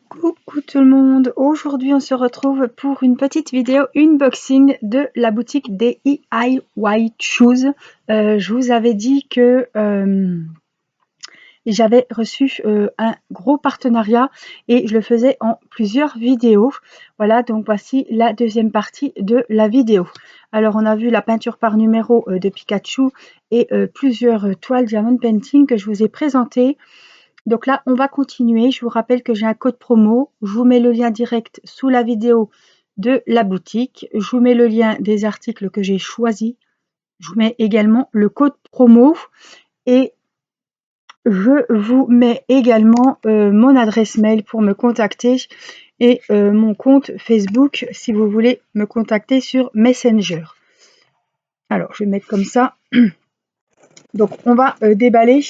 Coucou tout le monde, aujourd'hui on se retrouve pour une petite vidéo unboxing de la boutique des DIY Shoes. Je vous avais dit que j'avais reçu un gros partenariat et je le faisais en plusieurs vidéos. Voilà, donc voici la deuxième partie de la vidéo. Alors on a vu la peinture par numéro de Pikachu et plusieurs toiles Diamond Painting que je vous ai présentées. Donc là, on va continuer. Je vous rappelle que j'ai un code promo. Je vous mets le lien direct sous la vidéo de la boutique. Je vous mets le lien des articles que j'ai choisis. Je vous mets également le code promo. Et je vous mets également mon adresse mail pour me contacter et mon compte Facebook si vous voulez me contacter sur Messenger. Alors, je vais mettre comme ça. Donc, on va déballer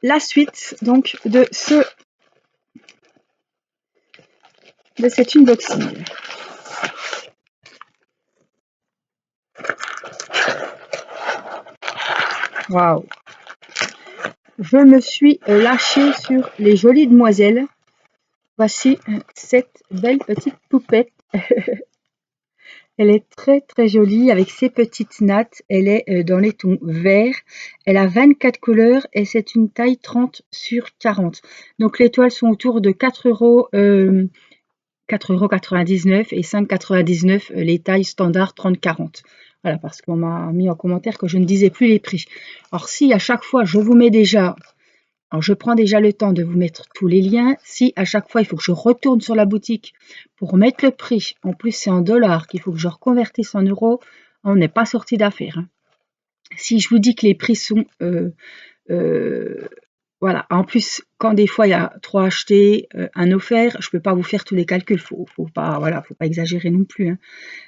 la suite donc de cet unboxing. Waouh! Je me suis lâchée sur les jolies demoiselles. Voici cette belle petite poupette. Elle est très très jolie avec ses petites nattes. Elle est dans les tons verts. Elle a 24 couleurs et c'est une taille 30 sur 40. Donc les toiles sont autour de 4,99 € et 5,99 € les tailles standard 30-40. Voilà, parce qu'on m'a mis en commentaire que je ne disais plus les prix. Alors si à chaque fois je vous mets déjà, alors je prends déjà le temps de vous mettre tous les liens, si à chaque fois il faut que je retourne sur la boutique pour mettre le prix, en plus c'est en dollars qu'il faut que je reconvertisse en euros, on n'est pas sorti d'affaire. Hein. Si je vous dis que les prix sont voilà, en plus, quand des fois il y a 3 achetés, un offert, je peux pas vous faire tous les calculs, faut pas, voilà, faut pas exagérer non plus. Hein.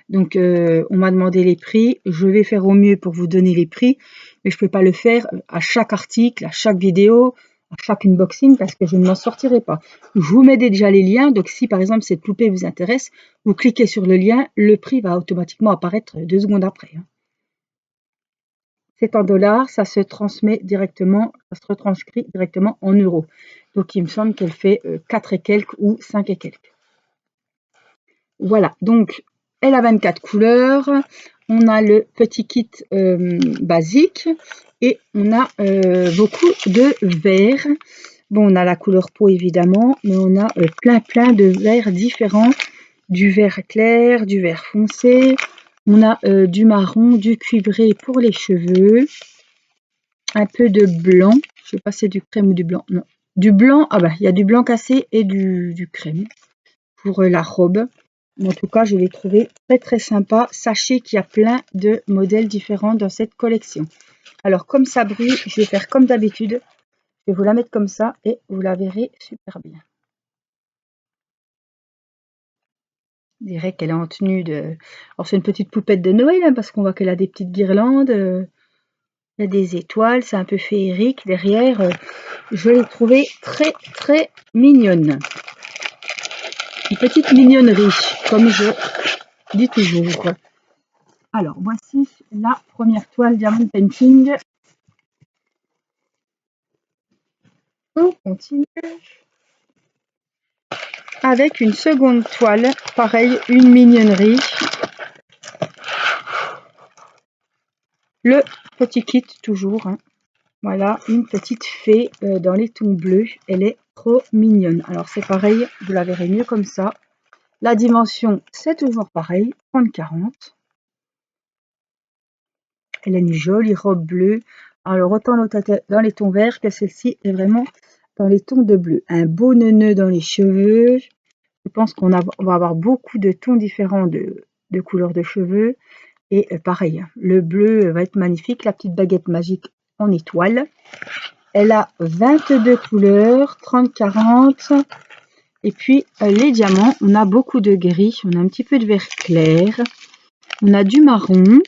Donc, on m'a demandé les prix, je vais faire au mieux pour vous donner les prix, mais je peux pas le faire à chaque article, à chaque vidéo, à chaque unboxing, parce que je ne m'en sortirai pas. Je vous mets déjà les liens, donc si par exemple cette poupée vous intéresse, vous cliquez sur le lien, le prix va automatiquement apparaître 2 secondes après. Hein. C'est en dollars, ça se transmet directement, ça se retranscrit directement en euros. Donc il me semble qu'elle fait 4 et quelques ou 5 et quelques. Voilà, donc elle a 24 couleurs. On a le petit kit basique et on a beaucoup de verts. Bon, on a la couleur peau évidemment, mais on a plein de verts différents. Du vert clair, du vert foncé. On a du marron, du cuivré pour les cheveux. Un peu de blanc. Je sais pas si c'est du crème ou du blanc. Non. Du blanc, ah bah il y a du blanc cassé et du crème pour la robe. En tout cas, je l'ai trouvé très très sympa. Sachez qu'il y a plein de modèles différents dans cette collection. Alors comme ça brille, je vais faire comme d'habitude. Je vais vous la mettre comme ça et vous la verrez super bien. Je dirais qu'elle est en tenue de... Alors c'est une petite poupette de Noël hein, parce qu'on voit qu'elle a des petites guirlandes. Il y a des étoiles, c'est un peu féerique. Derrière, je l'ai trouvée très très mignonne. Une petite mignonnerie, comme je dis toujours. Alors, voici la première toile Diamond Painting. On continue avec une seconde toile, pareil, une mignonnerie. Le petit kit toujours. Hein. Voilà, une petite fée dans les tons bleus. Elle est trop mignonne. Alors c'est pareil, vous la verrez mieux comme ça. La dimension, c'est toujours pareil, 30-40. Elle a une jolie robe bleue. Alors autant l'autre dans les tons verts que celle-ci est vraiment dans les tons de bleu. Un beau nœud dans les cheveux. Je pense qu'on va avoir beaucoup de tons différents de couleurs de cheveux. Et pareil, le bleu va être magnifique. La petite baguette magique en étoile. Elle a 22 couleurs, 30-40. Et puis les diamants, on a beaucoup de gris. On a un petit peu de vert clair. On a du marron.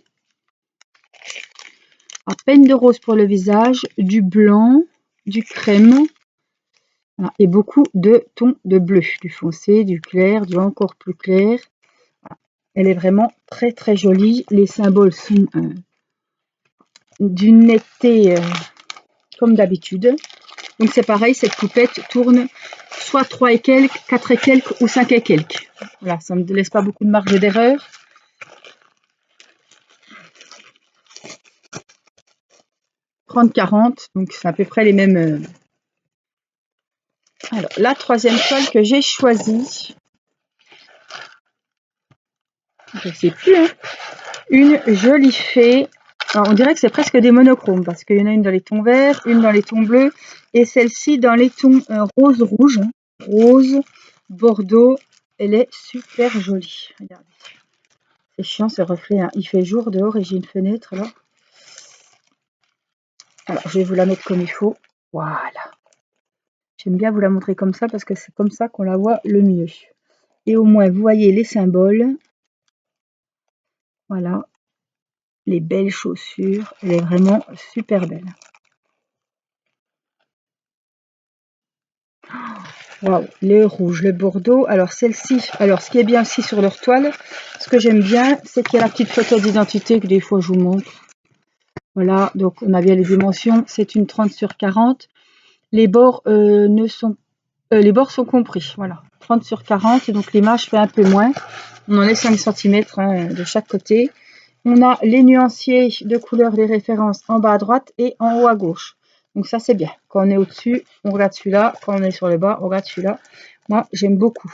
À peine de rose pour le visage, du blanc, du crème voilà, et beaucoup de tons de bleu, du foncé, du clair, du encore plus clair. Voilà. Elle est vraiment très très jolie. Les symboles sont d'une netteté comme d'habitude. Donc c'est pareil, cette poupette tourne soit 3 et quelques, 4 et quelques ou 5 et quelques. Voilà, ça ne laisse pas beaucoup de marge d'erreur. « 30-40, donc c'est à peu près les mêmes. Alors, la troisième toile que j'ai choisie, je ne sais plus, hein, une jolie fée. Alors, on dirait que c'est presque des monochromes parce qu'il y en a une dans les tons verts, une dans les tons bleus et celle-ci dans les tons rose-rouge, hein, rose, bordeaux. Elle est super jolie. Regardez. C'est chiant ce reflet, hein. Il fait jour dehors et j'ai une fenêtre là. Alors, je vais vous la mettre comme il faut. Voilà. J'aime bien vous la montrer comme ça parce que c'est comme ça qu'on la voit le mieux. Et au moins, vous voyez les symboles. Voilà. Les belles chaussures. Elle est vraiment super belle. Waouh, le rouge, le bordeaux. Alors celle-ci, alors ce qui est bien aussi sur leur toile, ce que j'aime bien, c'est qu'il y a la petite photo d'identité que des fois je vous montre. Voilà, donc on a bien les dimensions. C'est une 30/40. Les bords les bords sont compris. Voilà, 30/40. Et donc l'image fait un peu moins. On en est 5 cm hein, de chaque côté. On a les nuanciers de couleurs des références en bas à droite et en haut à gauche. Donc ça c'est bien. Quand on est au-dessus, on regarde celui-là. Quand on est sur le bas, on regarde celui-là. Moi, j'aime beaucoup.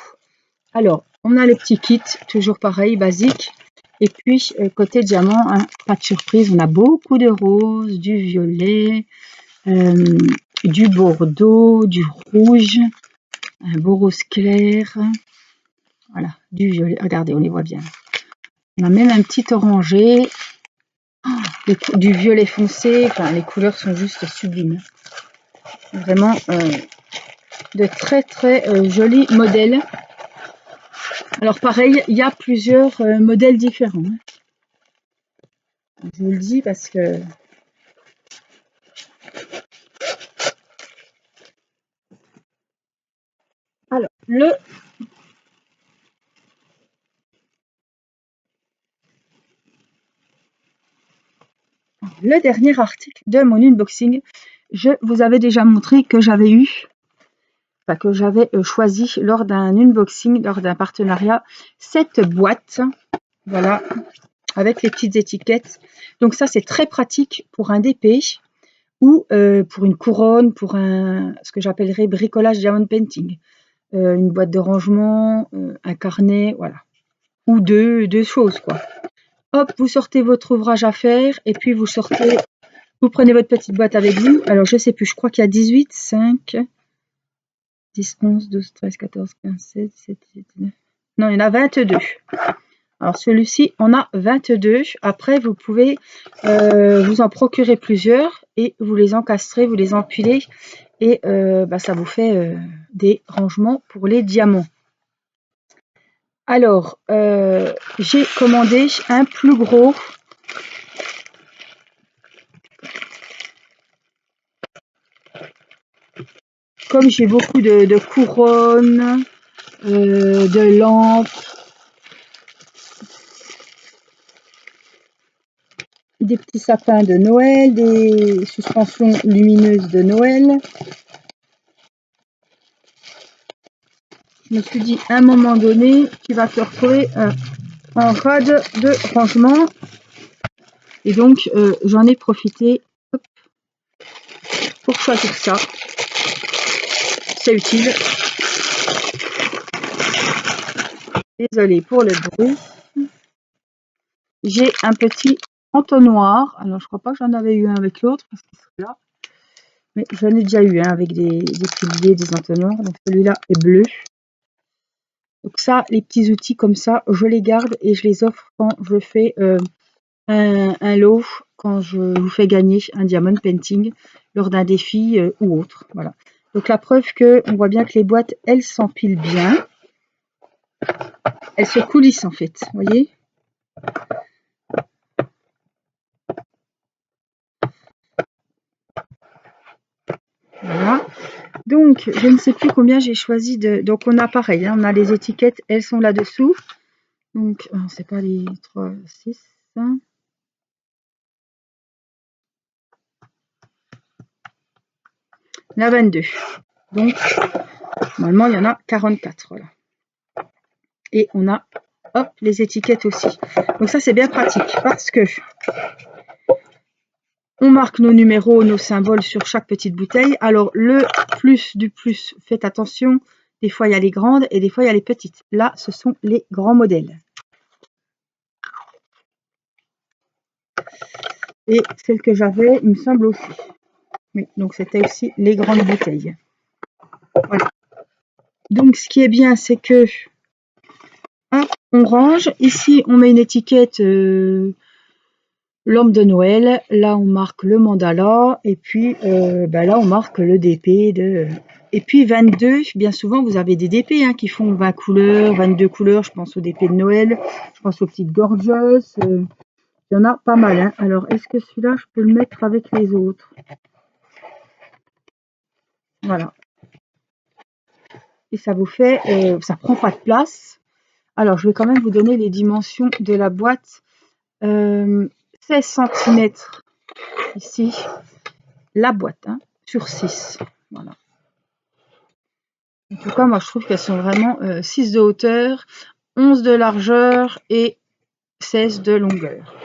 Alors, on a le petit kit, toujours pareil, basique. Et puis, côté diamant, hein, pas de surprise, on a beaucoup de rose, du violet, du bordeaux, du rouge, un beau rose clair. Voilà, du violet. Regardez, on les voit bien. On a même un petit orangé, du violet foncé. Enfin, les couleurs sont juste sublimes. Vraiment de très très jolis modèles. Alors pareil, il y a plusieurs modèles différents. Je vous le dis parce que... Alors, le dernier article de mon unboxing, je vous avais déjà montré que j'avais que j'avais choisi lors d'un unboxing, lors d'un partenariat, cette boîte, voilà, avec les petites étiquettes. Donc ça, c'est très pratique pour un DP ou pour une couronne, pour ce que j'appellerais bricolage diamond painting. Une boîte de rangement, un carnet, voilà. Ou deux choses, quoi. Hop, vous sortez votre ouvrage à faire et puis vous prenez votre petite boîte avec vous. Alors, je sais plus, je crois qu'il y a 18, 5, 10, 11, 12, 13, 14, 15, 16, 17, 18, 19. Non, il y en a 22. Alors, celui-ci, on a 22. Après, vous pouvez vous en procurer plusieurs et vous les encastrez, vous les empilez et ça vous fait des rangements pour les diamants. Alors, j'ai commandé un plus gros. Comme j'ai beaucoup de couronnes, de lampes, des petits sapins de Noël, des suspensions lumineuses de Noël, je me suis dit à un moment donné, tu vas te retrouver en rade de rangement. Et donc, j'en ai profité pour choisir ça. C'est utile. Désolée pour le bruit. J'ai un petit entonnoir. Alors, je crois pas que j'en avais eu un avec l'autre parce qu'il serait là. Mais j'en ai déjà eu un avec des piliers, des entonnoirs. Donc, celui-là est bleu. Donc ça, les petits outils comme ça, je les garde et je les offre quand je fais un lot, quand je vous fais gagner un diamond painting lors d'un défi ou autre. Voilà. Donc la preuve que on voit bien que les boîtes, elles s'empilent bien. Elles se coulissent en fait, vous voyez. Voilà. Donc, je ne sais plus combien j'ai choisi de... Donc, on a pareil, hein, on a les étiquettes, elles sont là-dessous. Donc, c'est pas les 3, 6, hein. la 22. Donc, normalement, il y en a 44. Voilà. Et on a, hop, les étiquettes aussi. Donc ça, c'est bien pratique parce que on marque nos numéros, nos symboles sur chaque petite bouteille. Alors, le plus du plus, faites attention. Des fois, il y a les grandes et des fois, il y a les petites. Là, ce sont les grands modèles. Et celle que j'avais, il me semble aussi. Oui, donc c'était aussi les grandes bouteilles. Voilà. Donc, ce qui est bien, c'est que on range. Ici, on met une étiquette l'homme de Noël. Là, on marque le mandala. Et puis, là, on marque le DP de... Et puis, 22, bien souvent, vous avez des DP qui font 20 couleurs, 22 couleurs. Je pense au DP de Noël. Je pense aux petites gorgeous. Il y en a pas mal. Alors, est-ce que celui-là, je peux le mettre avec les autres? Voilà. Et ça vous fait... ça prend pas de place. Alors, je vais quand même vous donner les dimensions de la boîte. 16 cm ici, la boîte, sur 6. Voilà. En tout cas, moi, je trouve qu'elles sont vraiment 6 de hauteur, 11 de largeur et 16 de longueur.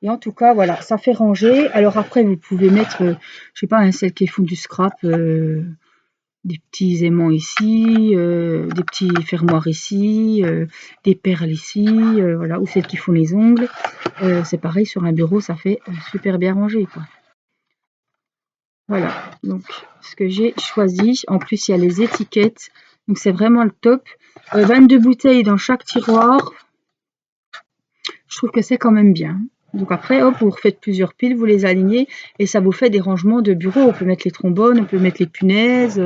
Et en tout cas, voilà, ça fait ranger. Alors après, vous pouvez mettre, je sais pas, celles qui font du scrap, des petits aimants ici, des petits fermoirs ici, des perles ici, voilà, ou celles qui font les ongles. C'est pareil, sur un bureau, ça fait super bien rangé, quoi. Voilà, donc ce que j'ai choisi, en plus il y a les étiquettes, donc c'est vraiment le top. 22 bouteilles dans chaque tiroir, je trouve que c'est quand même bien. Donc après, hop, vous refaites plusieurs piles, vous les alignez, et ça vous fait des rangements de bureau. On peut mettre les trombones, on peut mettre les punaises,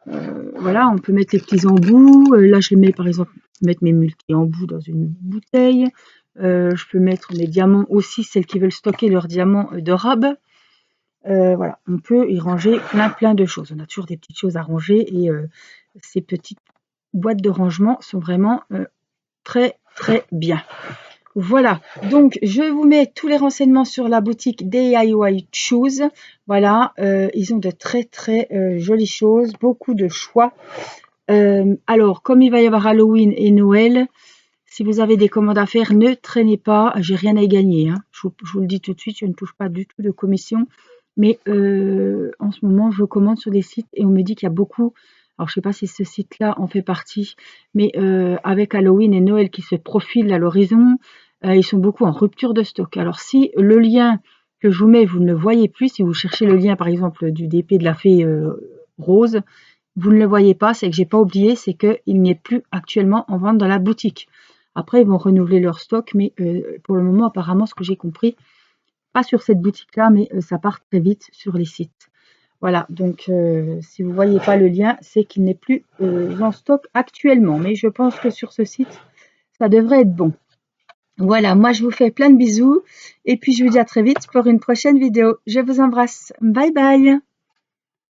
voilà, on peut mettre les petits embouts. Là, je mets par exemple, mettre mes multi-embouts dans une bouteille. Je peux mettre mes diamants aussi, celles qui veulent stocker leurs diamants de rab. Voilà, on peut y ranger plein de choses. On a toujours des petites choses à ranger et ces petites boîtes de rangement sont vraiment très bien. Voilà, donc je vous mets tous les renseignements sur la boutique DIY Choose. Voilà, ils ont de très jolies choses, beaucoup de choix. Alors, comme il va y avoir Halloween et Noël, si vous avez des commandes à faire, ne traînez pas, j'ai rien à y gagner. Je vous le dis tout de suite, je ne touche pas du tout de commission. Mais en ce moment, je commande sur des sites et on me dit qu'il y a beaucoup, alors je ne sais pas si ce site-là en fait partie, mais avec Halloween et Noël qui se profilent à l'horizon, ils sont beaucoup en rupture de stock. Alors si le lien que je vous mets, vous ne le voyez plus, si vous cherchez le lien par exemple du DP de la fée rose, vous ne le voyez pas, c'est que j'ai pas oublié, c'est qu'il n'est plus actuellement en vente dans la boutique. Après, ils vont renouveler leur stock, mais pour le moment, apparemment, ce que j'ai compris, pas sur cette boutique-là, mais ça part très vite sur les sites. Voilà, donc si vous ne voyez pas le lien, c'est qu'il n'est plus en stock actuellement. Mais je pense que sur ce site, ça devrait être bon. Voilà, moi je vous fais plein de bisous. Et puis je vous dis à très vite pour une prochaine vidéo. Je vous embrasse. Bye bye.